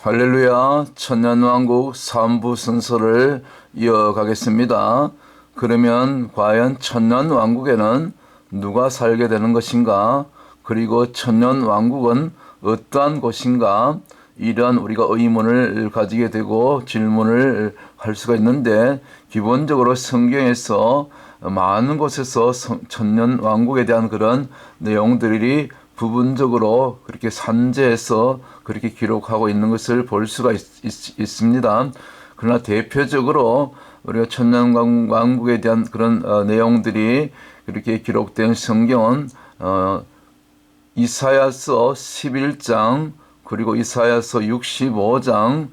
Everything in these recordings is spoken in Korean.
할렐루야, 천년왕국 3부 순서를 이어가겠습니다. 그러면 과연 천년왕국에는 누가 살게 되는 것인가? 그리고 천년왕국은 어떠한 곳인가? 이러한 우리가 의문을 가지게 되고 질문을 할 수가 있는데, 기본적으로 성경에서 많은 곳에서 천년왕국에 대한 그런 내용들이 부분적으로 그렇게 산재해서 그렇게 기록하고 있는 것을 볼 수가 있습니다. 그러나 대표적으로 우리가 천년왕국에 대한 그런 내용들이 그렇게 기록된 성경은 이사야서 11장, 그리고 이사야서 65장,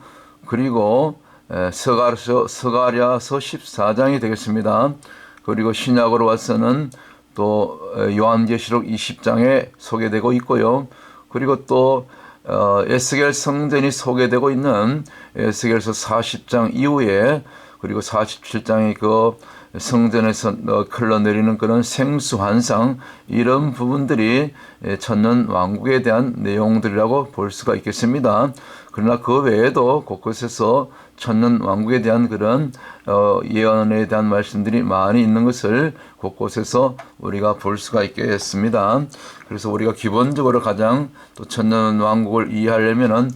그리고 스가랴서 14장이 되겠습니다. 그리고 신약으로 와서는 또 요한계시록 20장에 소개되고 있고요. 그리고 또 에스겔 성전이 소개되고 있는 에스겔서 40장 이후에, 그리고 47장의 그 성전에서 흘러내리는 그런 생수환상, 이런 부분들이 천년왕국에 대한 내용들이라고 볼 수가 있겠습니다. 그러나 그 외에도 곳곳에서 천년왕국에 대한 그런 예언에 대한 말씀들이 많이 있는 것을 곳곳에서 우리가 볼 수가 있겠습니다. 그래서 우리가 기본적으로 가장 또 천년왕국을 이해하려면은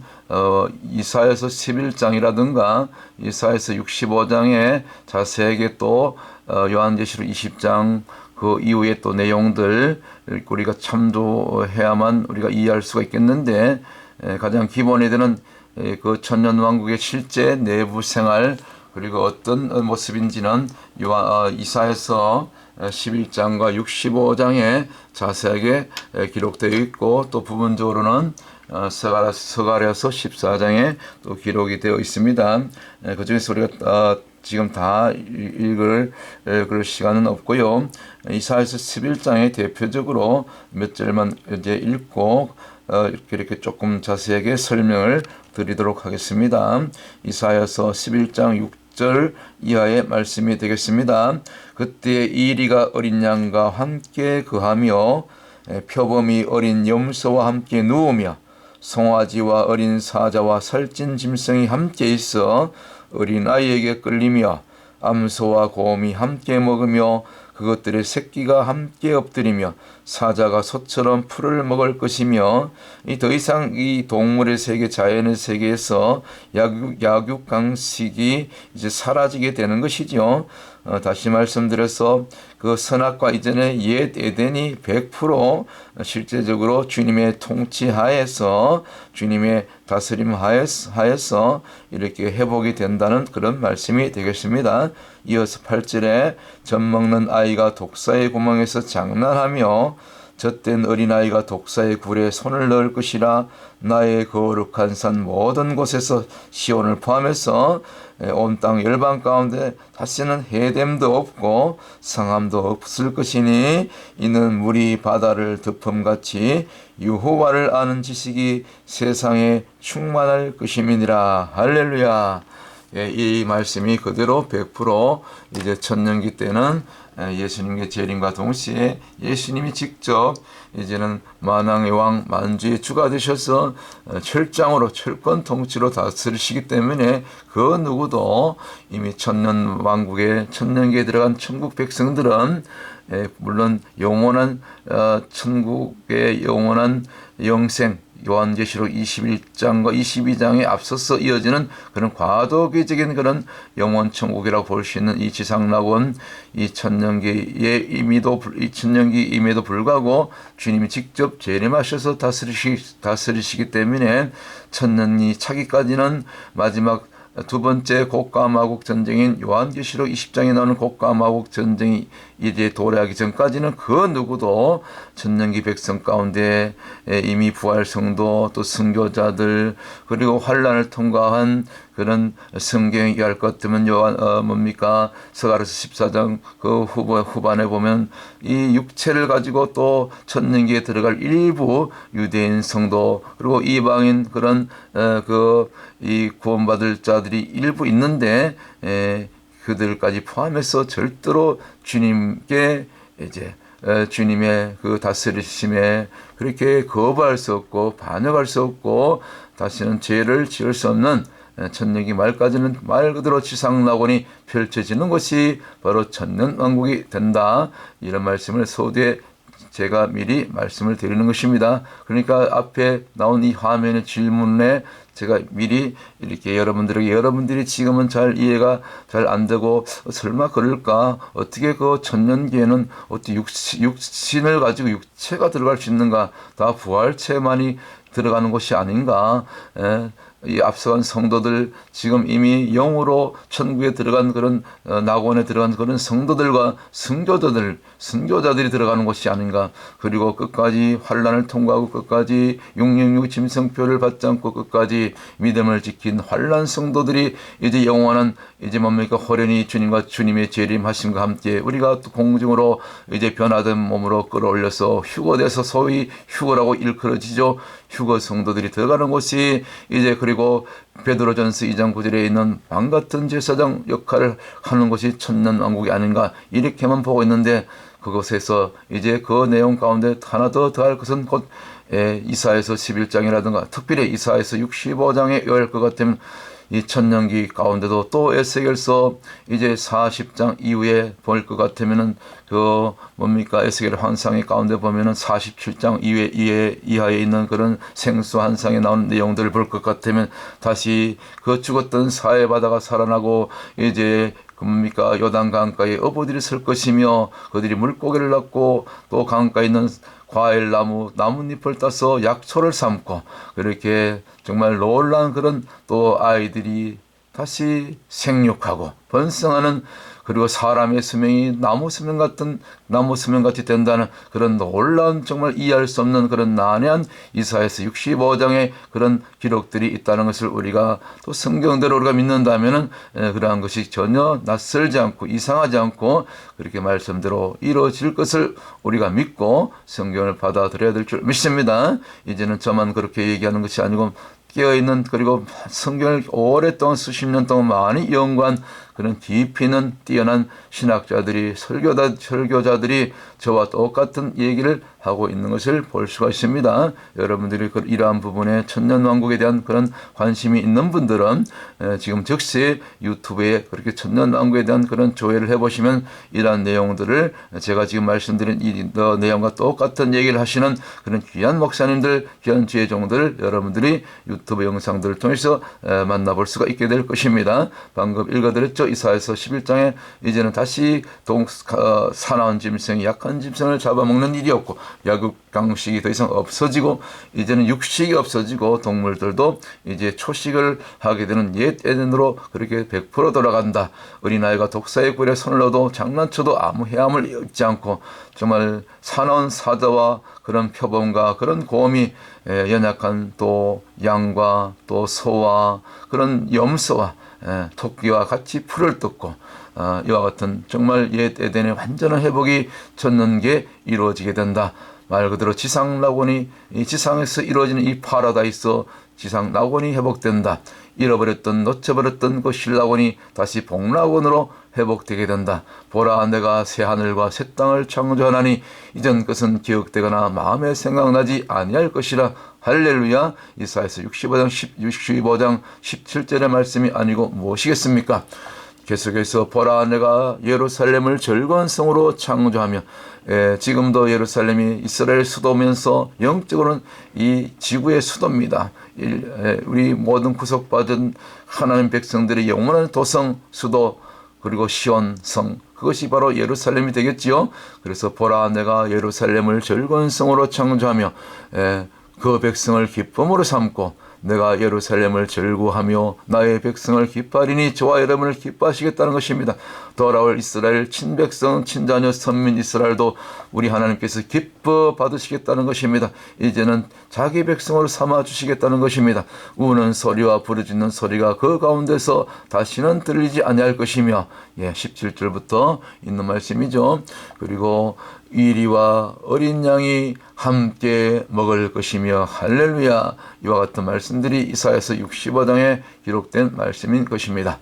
이사야서 11장이라든가 이사야서 65장에 자세하게 또 요한계시록 20장 그 이후에 또 내용들 우리가 참조해야만 우리가 이해할 수가 있겠는데, 가장 기본이 되는 그 천년왕국의 실제 내부 생활, 그리고 어떤 모습인지는 이사야서 11장과 65장에 자세하게 기록되어 있고, 또 부분적으로는 스가랴서 14장에 또 기록이 되어 있습니다. 그 중에서 우리가 지금 다 읽을 그럴 시간은 없고요. 이사야서 11장에 대표적으로 몇 절만 이제 읽고 이렇게 조금 자세하게 설명을 드리도록 하겠습니다. 이사야서 11장 6절 이하의 말씀이 되겠습니다. 그때 이리가 어린 양과 함께 거하며 표범이 어린 염소와 함께 누우며 송아지와 어린 사자와 살찐 짐승이 함께 있어 어린 아이에게 끌리며 암소와 곰이 함께 먹으며 그것들의 새끼가 함께 엎드리며 사자가 소처럼 풀을 먹을 것이며, 더 이상 이 동물의 세계, 자연의 세계에서 약육강식이 이제 사라지게 되는 것이죠. 다시 말씀드려서 그 선악과 이전의 옛 에덴이 100% 실제적으로 주님의 통치하에서, 주님의 다스림 하에서 이렇게 회복이 된다는 그런 말씀이 되겠습니다. 이어서 8절에 젖먹는 아이가 독사의 구멍에서 장난하며 젖된 어린아이가 독사의 굴에 손을 넣을 것이라. 나의 거룩한 산 모든 곳에서 시온을 포함해서 온 땅 열방 가운데 다시는 해됨도 없고 상함도 없을 것이니, 이는 물이 바다를 덮음같이 여호와를 아는 지식이 세상에 충만할 것임이니라. 할렐루야. 이 말씀이 그대로 100% 이제 천년기 때는 예수님의 재림과 동시에 예수님이 직접 이제는 만왕의 왕 만주의 주가 되셔서 철장으로 철권 통치로 다스리시기 때문에 그 누구도 이미 천년 왕국에 천년기에 들어간 천국 백성들은 물론 영원한 천국의 영원한 영생, 요한계시록 21장과 22장에 앞서서 이어지는 그런 과도기적인 그런 영원천국이라고 볼 수 있는 이 지상낙원, 이 천년기에 임에도 불구하고 주님이 직접 재림하셔서 다스리시기 때문에 천년이 차기까지는 마지막 두 번째 곡과 마곡 전쟁인 요한계시록 20장에 나오는 곡과 마곡 전쟁이 이제 도래하기 전까지는 그 누구도 천년기 백성 가운데 이미 부활 성도, 또 순교자들, 그리고 환난을 통과한 그런 성경에 얘기할 것 같으면 스가랴서 14장 그 후반에 보면 이 육체를 가지고 또 천년기에 들어갈 일부 유대인 성도, 그리고 이방인 그런 이 구원받을 자들이 일부 있는데 그들까지 포함해서 절대로 주님께 이제 주님의 그 다스리심에 그렇게 거부할 수 없고 반역할 수 없고 다시는 죄를 지을 수 없는 천년기 말까지는 말 그대로 지상낙원이 펼쳐지는 것이 바로 천년왕국이 된다. 이런 말씀을 서두에 제가 미리 말씀을 드리는 것입니다. 그러니까 앞에 나온 이 화면의 질문에 제가 미리 이렇게 여러분들이 지금은 잘 이해가 잘 안 되고 설마 그럴까? 어떻게 그 천년기에는 어떻게 육신을 가지고 육체가 들어갈 수 있는가? 다 부활체만이 들어가는 것이 아닌가? 이 앞서간 성도들 지금 이미 영으로 천국에 들어간 그런 낙원에 들어간 그런 성도들과 순교자들이 들어가는 것이 아닌가. 그리고 끝까지 환난을 통과하고 끝까지 666 짐승표를 받지 않고 끝까지 믿음을 지킨 환난 성도들이 이제 영원한 이제 뭡니까 호련히 주님과 주님의 재림하심과 함께 우리가 또 공중으로 이제 변화된 몸으로 끌어올려서 휴거돼서 소위 휴거라고 일컬어지죠. 휴거 성도들이 들어가는 곳이 이제 그리고 베드로전서 2장 9절에 있는 왕같은 제사장 역할을 하는 것이 천년왕국이 아닌가 이렇게만 보고 있는데 그곳에서 이제 그 내용 가운데 하나 더 더할 것은 곧 이사야서 11장이라든가 특별히 이사야서 65장에 요할 것 같으면 이 천년기 가운데도 또 에스겔서 이제 40장 이후에 볼 것 같으면은 그 뭡니까 에스겔 환상의 가운데 보면은 47장 이하에 있는 그런 생수 환상에 나오는 내용들을 볼 것 같으면 다시 그 죽었던 사해바다가 살아나고 이제 뭡니까 요단 강가에 어부들이 설 것이며 그들이 물고기를 낳고 또 강가에 있는 과일나무 나뭇잎을 따서 약초를 삼고 그렇게 정말 놀라운 그런 또 아이들이 다시 생육하고 번성하는 그리고 사람의 수명이 나무 수명같이 된다는 그런 놀라운 정말 이해할 수 없는 그런 난해한 이사야서 65장의 그런 기록들이 있다는 것을 우리가 또 성경대로 우리가 믿는다면은 그러한 것이 전혀 낯설지 않고 이상하지 않고 그렇게 말씀대로 이루어질 것을 우리가 믿고 성경을 받아들여야 될 줄 믿습니다. 이제는 저만 그렇게 얘기하는 것이 아니고 깨어있는 그리고 성경을 오랫동안 수십 년 동안 많이 연구한 그런 깊이 있는 뛰어난 신학자들이 설교자들이 저와 똑같은 얘기를 하고 있는 것을 볼 수가 있습니다. 여러분들이 이러한 부분에 천년왕국에 대한 그런 관심이 있는 분들은 지금 즉시 유튜브에 그렇게 천년왕국에 대한 그런 조회를 해보시면 이러한 내용들을 제가 지금 말씀드린 이 내용과 똑같은 얘기를 하시는 그런 귀한 목사님들, 귀한 지혜종들 여러분들이 유튜브 영상들을 통해서 만나볼 수가 있게 될 것입니다. 방금 읽어드렸죠. 이사야서 11장에 이제는 다시 사나운 짐승이 약한 짐승을 잡아먹는 일이 없고 약육강식이 더 이상 없어지고 이제는 육식이 없어지고 동물들도 이제 초식을 하게 되는 옛 에덴으로 그렇게 100% 돌아간다. 어린아이가 독사의 꿀에 손을 넣어도 장난쳐도 아무 해함을 입지 않고 정말 사나운 사자와 그런 표범과 그런 곰이 연약한 또 양과 또 소와 그런 염소와 토끼와 같이 풀을 뜯고 이와 같은 정말 옛 에덴의 완전한 회복이 천년기에 이루어지게 된다. 말 그대로 지상 낙원이 이 지상에서 이루어지는 이 파라다이스 지상 낙원이 회복된다. 잃어버렸던 놓쳐버렸던 그 신낙원이 다시 복낙원으로 회복되게 된다. 보라 내가 새 하늘과 새 땅을 창조하나니 이전 것은 기억되거나 마음에 생각나지 아니할 것이라. 할렐루야. 이사야서 65장 17절의 말씀이 아니고 무엇이겠습니까? 계속해서 보라 내가 예루살렘을 즐거운 성으로 창조하며 지금도 예루살렘이 이스라엘 수도면서 영적으로는 이 지구의 수도입니다. 우리 모든 구속받은 하나님 백성들의 영원한 도성 수도 그리고 시온성 그것이 바로 예루살렘이 되겠지요. 그래서 보라 내가 예루살렘을 즐거운 성으로 창조하며 그 백성을 기쁨으로 삼고 내가 예루살렘을 즐거워하며 나의 백성을 기뻐하리니 저와 여러분을 기뻐하시겠다는 것입니다. 돌아올 이스라엘 친백성 친자녀 선민 이스라엘도 우리 하나님께서 기뻐 받으시겠다는 것입니다. 이제는 자기 백성으로 삼아 주시겠다는 것입니다. 우는 소리와 부르짖는 소리가 그 가운데서 다시는 들리지 아니할 것이며 17절부터 있는 말씀이죠. 그리고 이리와 어린 양이 함께 먹을 것이며 할렐루야. 이와 같은 말씀들이 이사야서 65장에 기록된 말씀인 것입니다.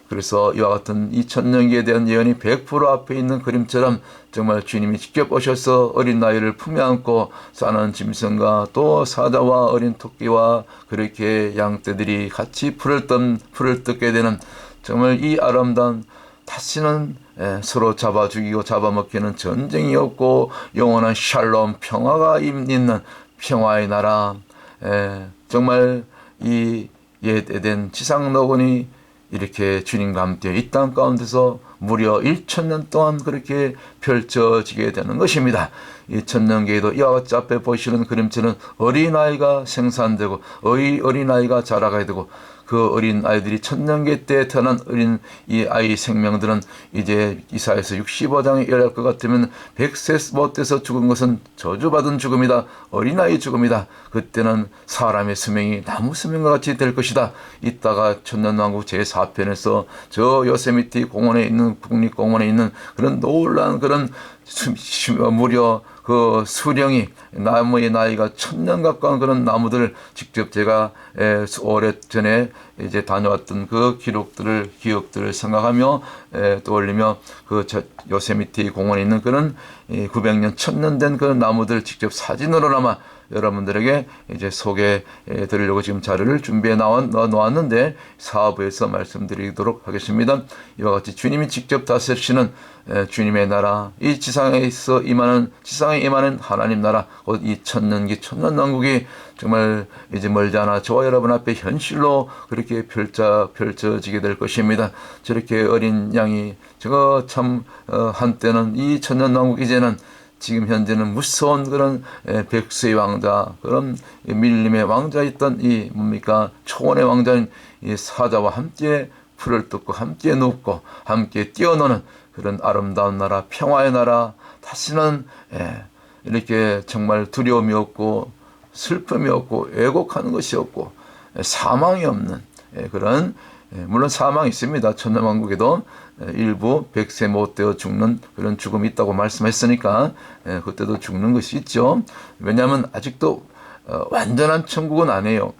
그래서 이와 같은 이 천년기에 대한 예언이 100% 앞에 있는 그림처럼 정말 주님이 직접 오셔서 어린 나이를 품에 안고 사는 짐승과 또 사자와 어린 토끼와 그렇게 양떼들이 같이 풀을 뜯게 되는 정말 이 아름다운 다시는 서로 잡아 죽이고 잡아먹기는 전쟁이 없고 영원한 샬롬 평화가 있는 평화의 나라. 정말 이 옛 에덴 지상 낙원이 이렇게 주님과 함께 이 땅 가운데서 무려 1000년 동안 그렇게 펼쳐지게 되는 것입니다. 이 천년계에도 이와 같이 앞에 보시는 그림처럼 어린아이가 생산되고 어린아이가 자라가야 되고 그 어린 아이들이 천년계 때 태어난 어린 이 아이 생명들은 이제 이사야서 65장에 일할 것 같으면 100세 못 돼서 죽은 것은 저주받은 죽음이다. 어린아이 죽음이다. 그때는 사람의 수명이 나무 수명과 같이 될 것이다. 이따가 천년왕국 제4편에서 저 요세미티 공원에 있는 국립공원에 있는 그런 놀라운 그런 무려 그 수령이 나무의 나이가 1000년 가까운 그런 나무들 직접 제가 오래전에 이제 다녀왔던 그 기억들을 생각하며 떠올리며 그 요세미티 공원에 있는 그런 900년 1000년 된 그런 나무들 직접 사진으로나마 여러분들에게 이제 소개해 드리려고 지금 자료를 준비해 놓았는데 사부에서 말씀드리도록 하겠습니다. 이와 같이 주님이 직접 다스리시는 주님의 나라, 이 지상에 임하는 하나님 나라, 곧 이 천년기 천년왕국이 정말 이제 멀지 않아 저와 여러분 앞에 현실로 그렇게 펼쳐지게 될 것입니다. 저렇게 어린 양이 저거 참 한때는 이 천년왕국 이제는 지금 현재는 무서운 그런 백수의 왕자, 그런 밀림의 왕자였던 이 뭡니까 초원의 왕자인 이 사자와 함께 풀을 뜯고 함께 눕고 함께 뛰어노는 그런 아름다운 나라, 평화의 나라, 다시는 이렇게 정말 두려움이 없고 슬픔이 없고 애곡하는 것이 없고 사망이 없는 그런, 물론 사망이 있습니다. 천년왕국에도 일부 100세 못 되어 죽는 그런 죽음이 있다고 말씀했으니까 그때도 죽는 것이 있죠. 왜냐하면 아직도 완전한 천국은 아니에요.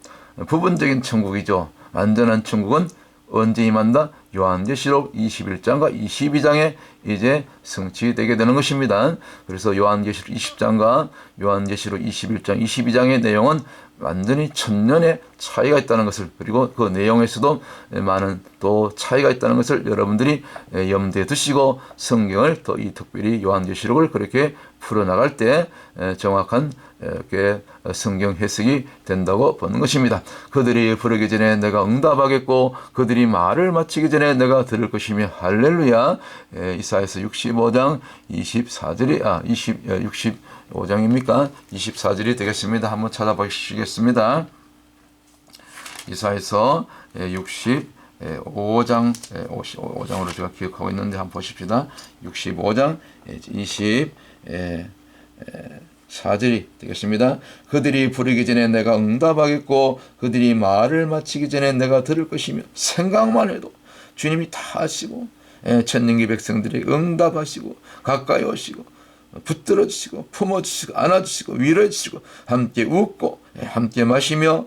부분적인 천국이죠. 완전한 천국은 언제 임한다? 요한계시록 21장과 22장에 이제 성취되게 되는 것입니다. 그래서 요한계시록 20장과 요한계시록 21장, 22장의 내용은 완전히 천년의 차이가 있다는 것을, 그리고 그 내용에서도 많은 또 차이가 있다는 것을 여러분들이 염두에 두시고 성경을 또 이 특별히 요한계시록을 그렇게 풀어나갈 때 정확한 이렇게 성경 해석이 된다고 보는 것입니다. 그들이 부르기 전에 내가 응답하겠고 그들이 말을 마치기 전에 내가 들을 것이며 할렐루야. 이사야서 65장 24절이 65장입니까? 24절이 되겠습니다. 한번 찾아보시겠습니다. 이사야서 65장 55장으로 제가 기억하고 있는데 한번 보십시다. 65장 24절이 되겠습니다. 그들이 부르기 전에 내가 응답하겠고 그들이 말을 마치기 전에 내가 들을 것이며, 생각만 해도 주님이 다 하시고 천년기 백성들이 응답하시고 가까이 오시고 붙들어 주시고 품어 주시고 안아 주시고 위로해 주시고 함께 웃고 함께 마시며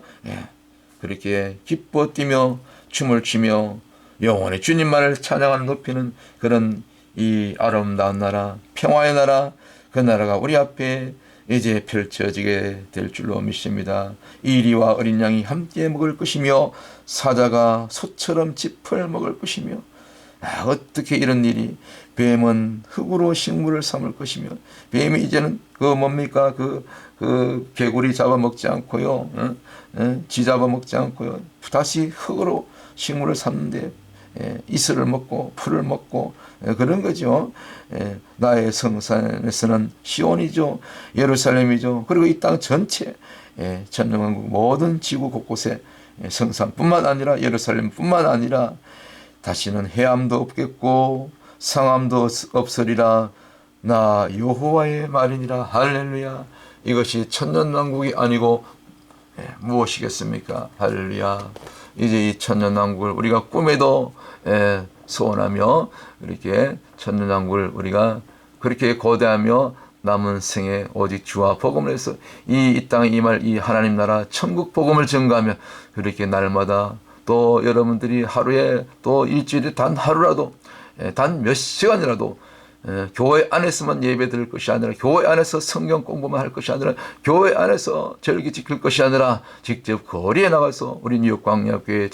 그렇게 기뻐 뛰며 춤을 추며 영원히 주님만을 찬양하는 높이는 그런 이 아름다운 나라, 평화의 나라, 그 나라가 우리 앞에 이제 펼쳐지게 될 줄로 믿습니다. 이리와 어린 양이 함께 먹을 것이며 사자가 소처럼 짚을 먹을 것이며, 어떻게 이런 일이, 뱀은 흙으로 식물을 삼을 것이며, 뱀이 이제는 그 개구리 잡아먹지 않고요, 쥐 잡아먹지 않고요, 다시 흙으로 식물을 삼는데 이슬을 먹고 풀을 먹고 그런 거죠. 나의 성산에서는 시온이죠, 예루살렘이죠. 그리고 이 땅 전체 천년왕국 모든 지구 곳곳에 성산뿐만 아니라 예루살렘뿐만 아니라 다시는 해암도 없겠고 상암도 없으리라. 나 여호와의 말이니라. 할렐루야. 이것이 천년왕국이 아니고 무엇이겠습니까? 할렐루야. 이제 이 천년왕국을 우리가 꿈에도 소원하며 이렇게 천년왕국을 우리가 그렇게 고대하며 남은 생에 오직 주와 복음을 해서 이 땅에 임할 이 하나님 나라 천국 복음을 전가하며 그렇게 날마다 또 여러분들이 하루에 또 일주일에 단 하루라도 단 몇 시간이라도 교회 안에서만 예배 드릴 것이 아니라 교회 안에서 성경 공부만 할 것이 아니라 교회 안에서 절기 지킬 것이 아니라 직접 거리에 나가서 우리 뉴욕 광야교회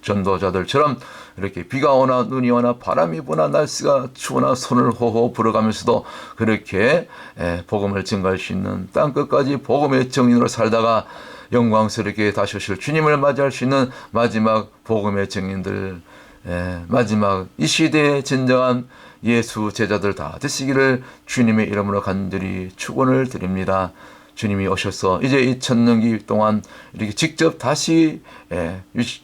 전도자들처럼 이렇게 비가 오나 눈이 오나 바람이 부나 날씨가 추우나 손을 호호 불어가면서도 그렇게 복음을 증거할 수 있는 땅끝까지 복음의 증인으로 살다가 영광스럽게 다시 오실 주님을 맞이할 수 있는 마지막 복음의 증인들, 마지막 이 시대의 진정한 예수 제자들 다 되시기를 주님의 이름으로 간절히 축원을 드립니다. 주님이 오셔서 이제 이 천년기 동안 이렇게 직접 다시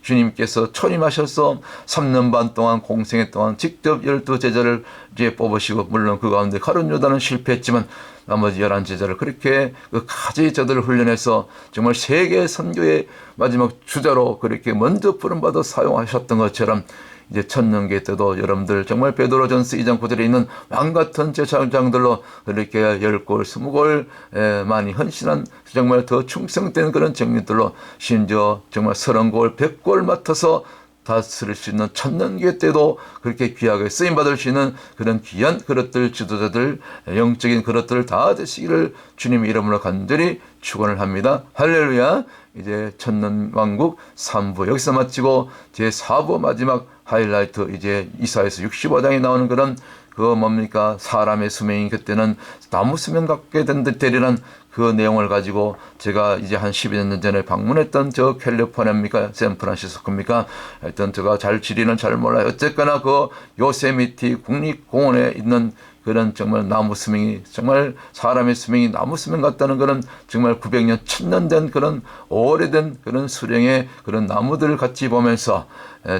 주님께서 초림하셔서 3년 반 동안 공생애 동안 직접 12제자를 이제 뽑으시고, 물론 그 가운데 가룟 유다는 실패했지만 나머지 11제자를 그렇게 그 가지 저들을 훈련해서 정말 세계 선교의 마지막 주자로 그렇게 먼저 부름받아 사용하셨던 것처럼 이제 천년계 때도 여러분들 정말 베드로전서 2장 9절에 있는 왕같은 제사장들로 이렇게 10골 20골 많이 헌신한 정말 더 충성된 그런 정리들로, 심지어 정말 30골 100골 맡아서 다스릴 수 있는 천년계 때도 그렇게 귀하게 쓰임받을 수 있는 그런 귀한 그릇들, 지도자들, 영적인 그릇들 다 되시기를 주님의 이름으로 간절히 축원을 합니다. 할렐루야. 이제 천년왕국 3부 여기서 마치고 제4부 마지막 하이라이트, 이제 이사야서 65장에 나오는 그런 그 뭡니까 사람의 수명이 그때는 나무 수명 갖게 되리란 그 내용을 가지고 제가 이제 한 12년 전에 방문했던 저 캘리포니아입니까 샌프란시스코입니까 하여튼 제가 잘 지리는 잘 몰라요. 어쨌거나 그 요세미티 국립공원에 있는 그런 정말 나무 수명이, 정말 사람의 수명이 나무 수명 같다는 그런 정말 900년 1000년 된 그런 오래된 그런 수령의 그런 나무들을 같이 보면서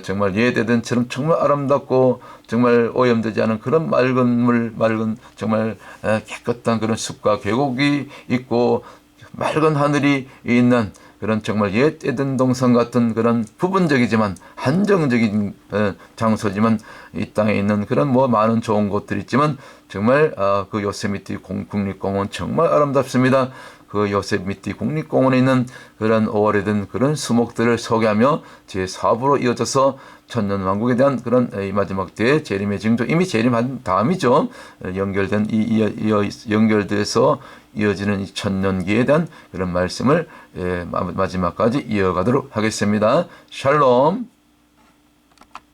정말 예대된처럼 정말 아름답고 정말 오염되지 않은 그런 맑은 물, 맑은 정말 깨끗한 그런 숲과 계곡이 있고 맑은 하늘이 있는 그런 정말 옛 에덴 동산 같은 그런 부분적이지만 한정적인 장소지만 이 땅에 있는 그런 뭐 많은 좋은 곳들이 있지만 정말 그 요세미티 국립공원 정말 아름답습니다. 그 요세미티 국립공원에 있는 그런 오래된 그런 수목들을 소개하며 제4부로 이어져서 천년왕국에 대한 그런 마지막 때의 재림의 징조, 이미 재림한 다음이죠. 연결돼서 이어지는 이 천년기에 대한 그런 말씀을 마지막까지 이어가도록 하겠습니다. 샬롬.